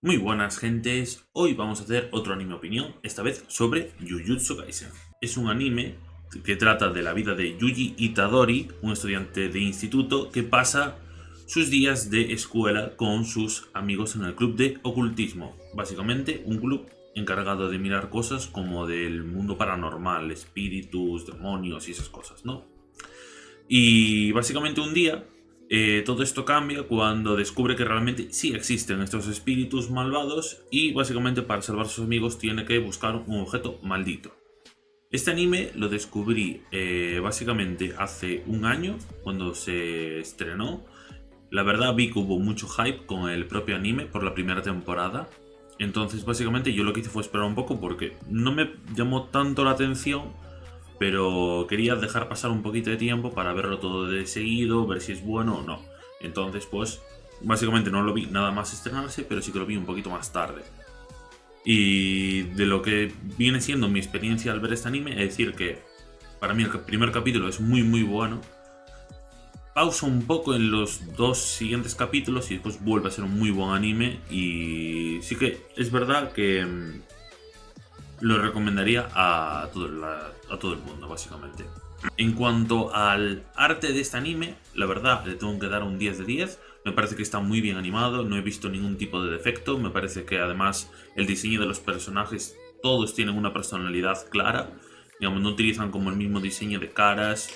Muy buenas gentes, hoy vamos a hacer otro anime opinión, esta vez sobre Jujutsu Kaisen. Es un anime que trata de la vida de Yuji Itadori, un estudiante de instituto que pasa sus días de escuela con sus amigos en el club de ocultismo. Básicamente un club encargado de mirar cosas como del mundo paranormal, espíritus, demonios y esas cosas, ¿no? Y básicamente un día todo esto cambia cuando descubre que realmente sí existen estos espíritus malvados y básicamente para salvar a sus amigos tiene que buscar un objeto maldito. Este anime lo descubrí básicamente hace un año cuando se estrenó. La verdad vi que hubo mucho hype con el propio anime por la primera temporada. Entonces básicamente yo lo que hice fue esperar un poco porque no me llamó tanto la atención, pero quería dejar pasar un poquito de tiempo para verlo todo de seguido, ver si es bueno o no. Entonces, pues, básicamente no lo vi nada más estrenarse, pero sí que lo vi un poquito más tarde. Y de lo que viene siendo mi experiencia al ver este anime, es decir que para mí el primer capítulo es muy bueno. Pausa un poco en los dos siguientes capítulos y después vuelve a ser un muy buen anime. Y sí que es verdad que lo recomendaría a todo el mundo, básicamente. En cuanto al arte de este anime, la verdad le tengo que dar un 10 de 10. Me parece que está muy bien animado, no he visto ningún tipo de defecto. Me parece que además el diseño de los personajes, todos tienen una personalidad clara. Digamos, no utilizan como el mismo diseño de caras.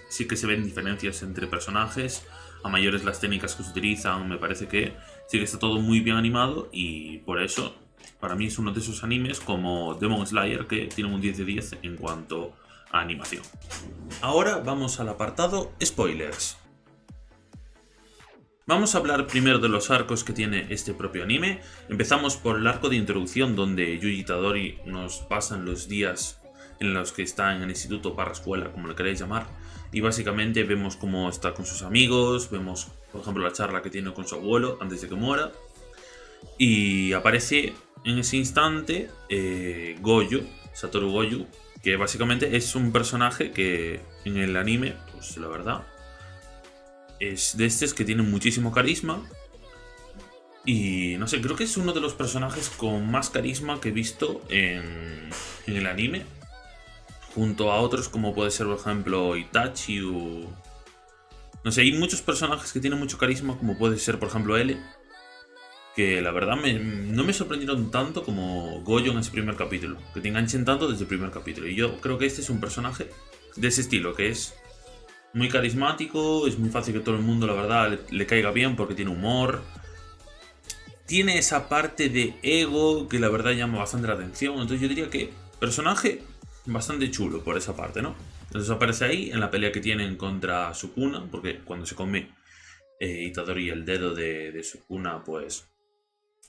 Sí que se ven diferencias entre personajes. A mayores las técnicas que se utilizan, me parece que sí que está todo muy bien animado y por eso para mí es uno de esos animes como Demon Slayer que tienen un 10 de 10 en cuanto a animación. Ahora vamos al apartado spoilers. Vamos a hablar primero de los arcos que tiene este propio anime. Empezamos por el arco de introducción donde Yuji Itadori nos pasan los días en los que está en el instituto barra escuela, como lo queréis llamar. Y básicamente vemos cómo está con sus amigos, vemos por ejemplo la charla que tiene con su abuelo antes de que muera. Y aparece en ese instante Gojo, Satoru Gojo, que básicamente es un personaje que en el anime, pues la verdad, es de estos que tienen muchísimo carisma. Y no sé, creo que es uno de los personajes con más carisma que he visto en el anime. Junto a otros como puede ser, por ejemplo, Itachi o... No sé, hay muchos personajes que tienen mucho carisma, como puede ser, por ejemplo, L, que la verdad no me sorprendieron tanto como Gojo en ese primer capítulo, que te enganchen tanto desde el primer capítulo. Y yo creo que este es un personaje de ese estilo, que es muy carismático, es muy fácil que todo el mundo, la verdad, le caiga bien porque tiene humor. Tiene esa parte de ego que la verdad llama bastante la atención. Entonces yo diría que personaje bastante chulo por esa parte, ¿no? Entonces aparece ahí en la pelea que tienen contra Sukuna, porque cuando se come Itadori el dedo de Sukuna, pues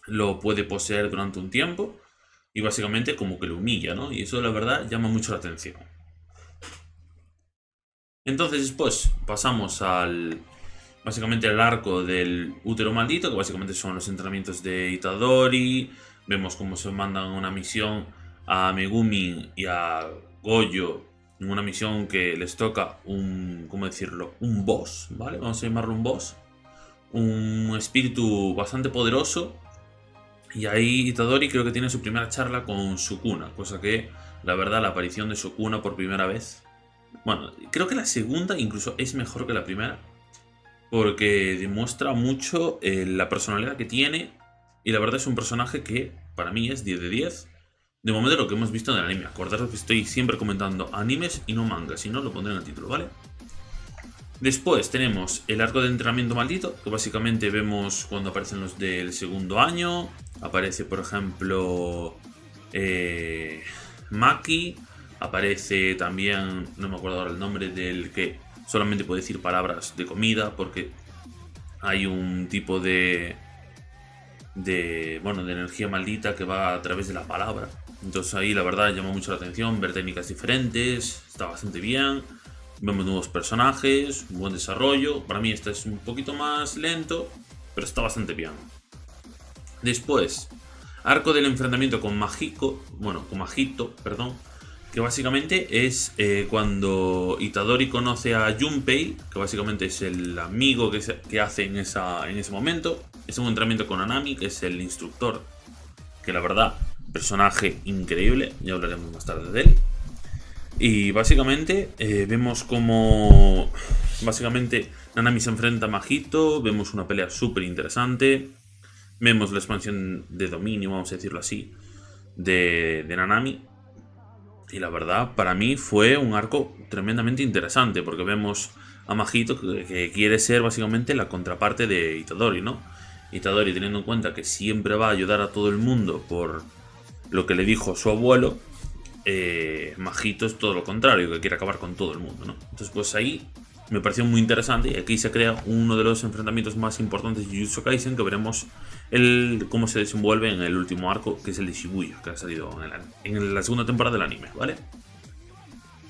lo puede poseer durante un tiempo y básicamente como que lo humilla, ¿no? Y eso la verdad llama mucho la atención. Entonces después pasamos básicamente al arco del útero maldito, que básicamente son los entrenamientos de Itadori. Vemos cómo se mandan una misión a Megumin y a Gojo en una misión que les toca ¿cómo decirlo? Un boss, ¿vale? Vamos a llamarlo un boss. Un espíritu bastante poderoso. Y ahí Itadori creo que tiene su primera charla con Sukuna, cosa que la verdad la aparición de Sukuna por primera vez, bueno, creo que la segunda incluso es mejor que la primera, porque demuestra mucho la personalidad que tiene y la verdad es un personaje que para mí es 10 de 10. De momento lo que hemos visto en el anime, acordaros que estoy siempre comentando animes y no mangas, si no lo pondré en el título, ¿vale? Después tenemos el arco de entrenamiento maldito, que básicamente vemos cuando aparecen los del segundo año. Aparece, por ejemplo, Maki. Aparece también, no me acuerdo ahora el nombre, del que solamente puede decir palabras de comida, porque hay un tipo bueno, de energía maldita que va a través de la palabra. Entonces ahí la verdad llama mucho la atención, ver técnicas diferentes, está bastante bien. Vemos nuevos personajes, un buen desarrollo. Para mí este es un poquito más lento, pero está bastante bien. Después, arco del enfrentamiento con Majito, perdón. Que básicamente es cuando Itadori conoce a Junpei, que básicamente es el amigo que hace en ese momento. es un entrenamiento con Nanami, que es el instructor, que la verdad, personaje increíble, ya hablaremos más tarde de él. Y básicamente vemos como Nanami se enfrenta a Mahito, vemos una pelea súper interesante, vemos la expansión de dominio, vamos a decirlo así, de Nanami. Y la verdad, para mí fue un arco tremendamente interesante, porque vemos a Mahito que quiere ser básicamente la contraparte de Itadori, ¿no? Itadori, teniendo en cuenta que siempre va a ayudar a todo el mundo por lo que le dijo su abuelo, Mahito es todo lo contrario, que quiere acabar con todo el mundo, ¿no? Entonces pues ahí me pareció muy interesante y aquí se crea uno de los enfrentamientos más importantes de Jujutsu Kaisen, que veremos cómo se desenvuelve en el último arco, que es el de Shibuya, que ha salido en la segunda temporada del anime, ¿vale?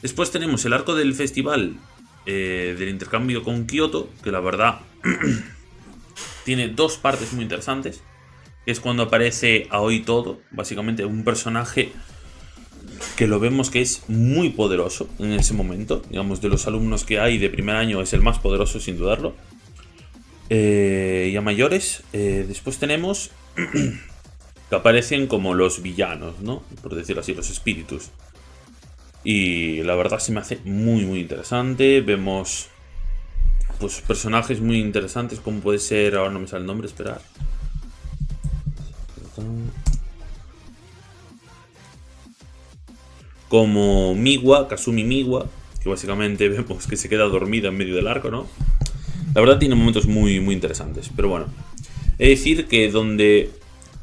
Después tenemos el arco del festival del intercambio con Kyoto, que la verdad tiene dos partes muy interesantes, que es cuando aparece Aoi Todo, básicamente un personaje que lo vemos que es muy poderoso en ese momento. Digamos, de los alumnos que hay de primer año es el más poderoso sin dudarlo. Y a mayores, después tenemos que aparecen como los villanos, ¿no? Por decirlo así, los espíritus. Y la verdad se me hace muy muy interesante. Vemos pues personajes muy interesantes como puede ser, ahora no me sale el nombre, esperar. Como Miwa, Kasumi Miwa, que básicamente vemos que se queda dormida en medio del arco, ¿no? La verdad tiene momentos muy, muy interesantes, pero bueno. Es decir que donde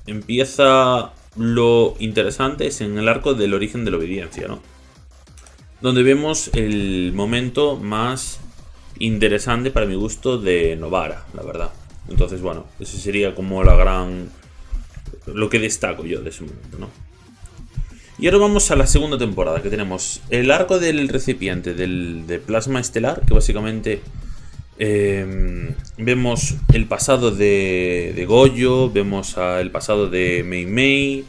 empieza lo interesante es en el arco del origen de la obediencia, ¿no? Donde vemos el momento más interesante para mi gusto de Nobara, la verdad. Entonces, bueno, ese sería como lo que destaco yo de ese momento, ¿no? Y ahora vamos a la segunda temporada, que tenemos el arco del recipiente de plasma estelar, que básicamente vemos el pasado de Gojo, vemos el pasado de Mei Mei,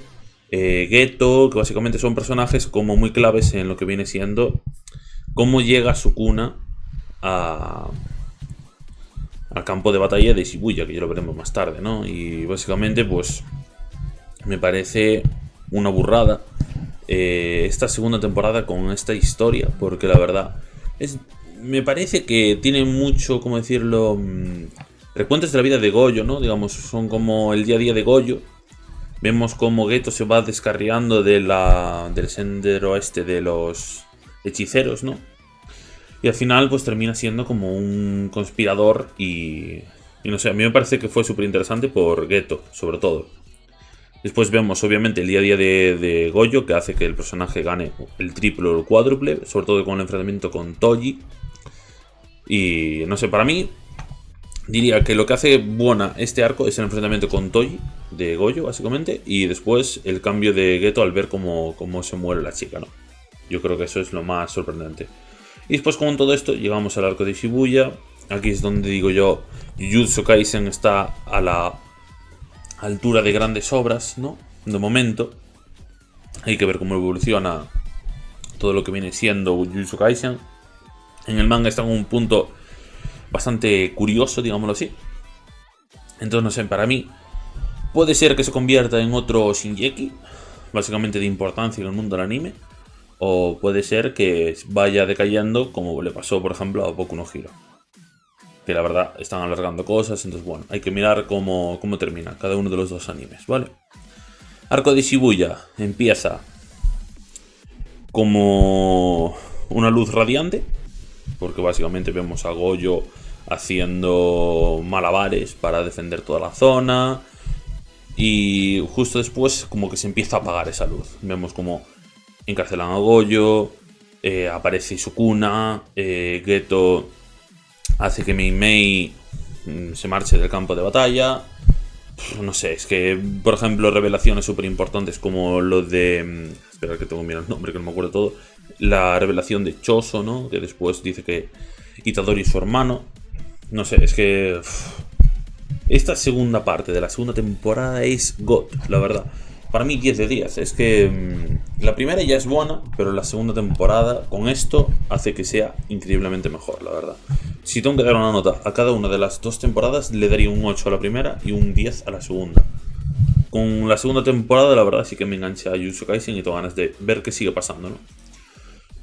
Geto, que básicamente son personajes como muy claves en lo que viene siendo cómo llega Sukuna al campo de batalla de Shibuya, que ya lo veremos más tarde, ¿no? Y básicamente pues me parece una burrada esta segunda temporada con esta historia, porque la verdad me parece que tiene mucho, ¿cómo decirlo? Recuentos de la vida de Gojo, ¿no? Digamos, son como el día a día de Gojo. Vemos cómo Geto se va descarriando del sendero de los hechiceros, ¿no? Y al final pues termina siendo como un conspirador y no sé, a mí me parece que fue súper interesante por Geto, sobre todo. Después vemos obviamente el día a día de Gojo, que hace que el personaje gane el triple o el cuádruple, sobre todo con el enfrentamiento con Toji. Y no sé, para mí diría que lo que hace buena este arco es el enfrentamiento con Toji de Gojo, básicamente, y después el cambio de Geto al ver cómo se muere la chica, ¿no? Yo creo que eso es lo más sorprendente. Y después con todo esto llegamos al arco de Shibuya. Aquí es donde digo yo, Jujutsu Kaisen está a la altura de grandes obras, ¿no? De momento. Hay que ver cómo evoluciona todo lo que viene siendo Jujutsu Kaisen. En el manga está en un punto bastante curioso, digámoslo así. Entonces, no sé, para mí puede ser que se convierta en otro Shingeki, básicamente de importancia en el mundo del anime. O puede ser que vaya decayendo, como le pasó, por ejemplo, a Boku no Hero. Que la verdad están alargando cosas, entonces bueno, hay que mirar cómo termina cada uno de los dos animes, ¿vale? Arco de Shibuya empieza como una luz radiante, porque básicamente vemos a Gojo haciendo malabares para defender toda la zona, y justo después como que se empieza a apagar esa luz. Vemos como encarcelan a Gojo, aparece Sukuna, Geto hace que Mei Mei se marche del campo de batalla. No sé, es que, por ejemplo, revelaciones súper importantes como lo de... Espera que tengo que mirar el nombre, que no me acuerdo todo. La revelación de Choso, ¿no? Que después dice que Itadori es su hermano. No sé, es que... Esta segunda parte de la segunda temporada es God, la verdad. Para mí 10 de 10. Es que la primera ya es buena, pero la segunda temporada con esto hace que sea increíblemente mejor, la verdad. si tengo que dar una nota a cada una de las dos temporadas, le daría un 8 a la primera y un 10 a la segunda. Con la segunda temporada, la verdad, sí que me enganché a Jujutsu Kaisen y tengo ganas de ver qué sigue pasando, ¿no?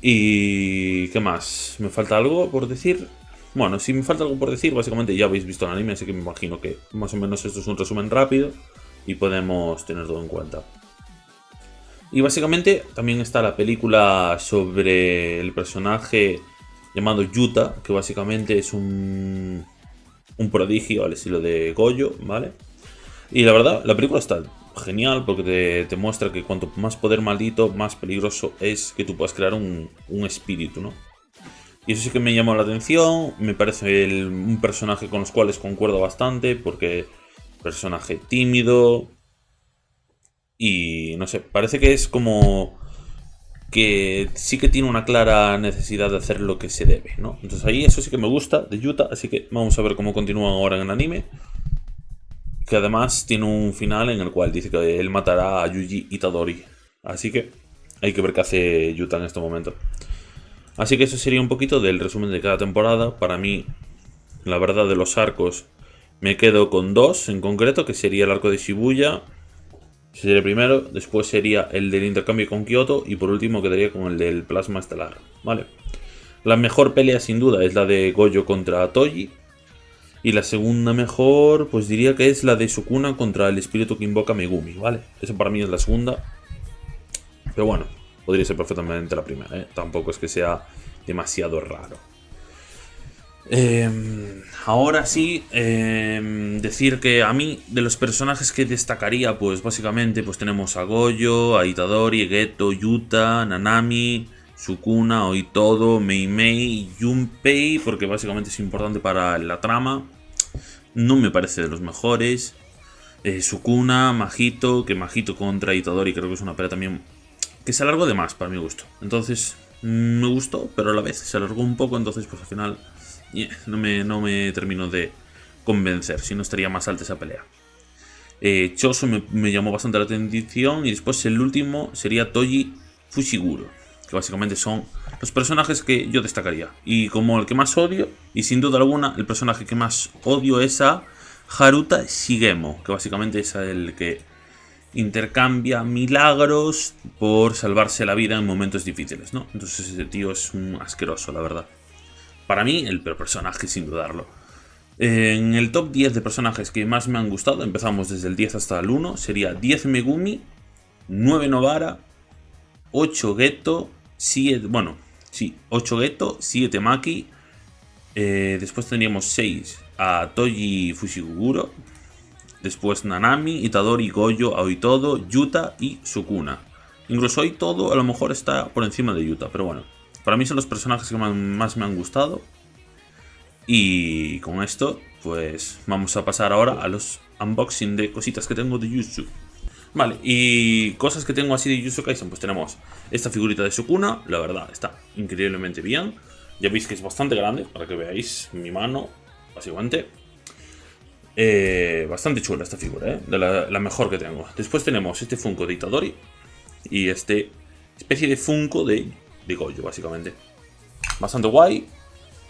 Y... ¿qué más? ¿Me falta algo por decir? Bueno, si me falta algo por decir, básicamente ya habéis visto el anime, así que me imagino que más o menos esto es un resumen rápido y podemos tener todo en cuenta. Y básicamente también está la película sobre el personaje llamado Yuta, que básicamente es un prodigio al estilo de Gojo, ¿vale? Y la verdad, la película está genial porque te muestra que cuanto más poder maldito, más peligroso es que tú puedas crear un espíritu, ¿no? Y eso sí que me llamó la atención, me parece un personaje con los cuales concuerdo bastante, porque personaje tímido y no sé, parece que es como que sí que tiene una clara necesidad de hacer lo que se debe, ¿no? Entonces ahí eso sí que me gusta de Yuta, así que vamos a ver cómo continúan ahora en el anime. Que además tiene un final en el cual dice que él matará a Yuji Itadori. Así que hay que ver qué hace Yuta en este momento. Así que eso sería un poquito del resumen de cada temporada. Para mí, la verdad de los arcos, me quedo con dos en concreto, que sería el arco de Shibuya. Sería el primero, después sería el del intercambio con Kyoto y por último quedaría con el del plasma estelar. Vale. La mejor pelea sin duda es la de Gojo contra Toji. Y la segunda mejor, pues diría que es la de Sukuna contra el espíritu que invoca Megumi, ¿vale? Esa para mí es la segunda. Pero bueno, podría ser perfectamente la primera, ¿eh? Tampoco es que sea demasiado raro. Ahora sí, decir que a mí, de los personajes que destacaría, pues básicamente pues tenemos a Gojo, a Itadori, Geto, Yuta, Nanami, Sukuna, Oitodo, Mei Mei, Junpei, porque básicamente es importante para la trama. No me parece de los mejores. Sukuna, Mahito, que Mahito contra Itadori creo que es una pelea también que se alargó de más para mi gusto. Entonces me gustó, pero a la vez se alargó un poco, entonces pues al final no me terminó de convencer, si no estaría más alta esa pelea. Choso me llamó bastante la atención y después el último sería Toji Fushiguro, que básicamente son los personajes que yo destacaría. Y como el que más odio, y sin duda alguna el personaje que más odio es a Haruta Shigemo, que básicamente es el que intercambia milagros por salvarse la vida en momentos difíciles, ¿no? Entonces ese tío es un asqueroso, la verdad. Para mí, el peor personaje, sin dudarlo. En el top 10 de personajes que más me han gustado, empezamos desde el 10 hasta el 1, sería 10 Megumi, 9 Nobara, 8 Geto, 7, bueno, sí, 8 Geto, 7 Maki, después tendríamos 6 a Toji Fushiguro, después Nanami, Itadori, Gojo, Aoitodo, Yuta y Sukuna. Incluso Aoitodo a lo mejor está por encima de Yuta, pero bueno, para mí son los personajes que más me han gustado. Y con esto, pues vamos a pasar ahora a los unboxing de cositas que tengo de Jujutsu. Vale, y cosas que tengo así de Jujutsu Kaisen, pues tenemos esta figurita de Sukuna, la verdad está increíblemente bien. Ya veis que es bastante grande, para que veáis mi mano, básicamente. Bastante chula esta figura, de la mejor que tengo. Después tenemos este Funko de Itadori y este especie de Funko de Gojo, básicamente. Bastante guay.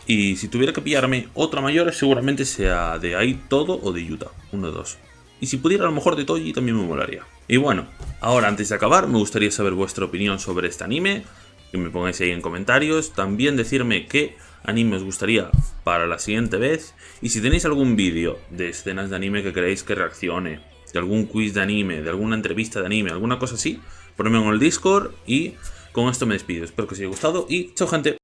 Y si tuviera que pillarme otra mayor, seguramente sea de Aoitodo o de Yuta, uno de dos. Y si pudiera a lo mejor de Toji también me molaría. Y bueno, ahora antes de acabar me gustaría saber vuestra opinión sobre este anime, que me pongáis ahí en comentarios. También decirme qué anime os gustaría para la siguiente vez. Y si tenéis algún vídeo de escenas de anime que queréis que reaccione, de algún quiz de anime, de alguna entrevista de anime, alguna cosa así, ponedme en el Discord y con esto me despido. Espero que os haya gustado y chao gente.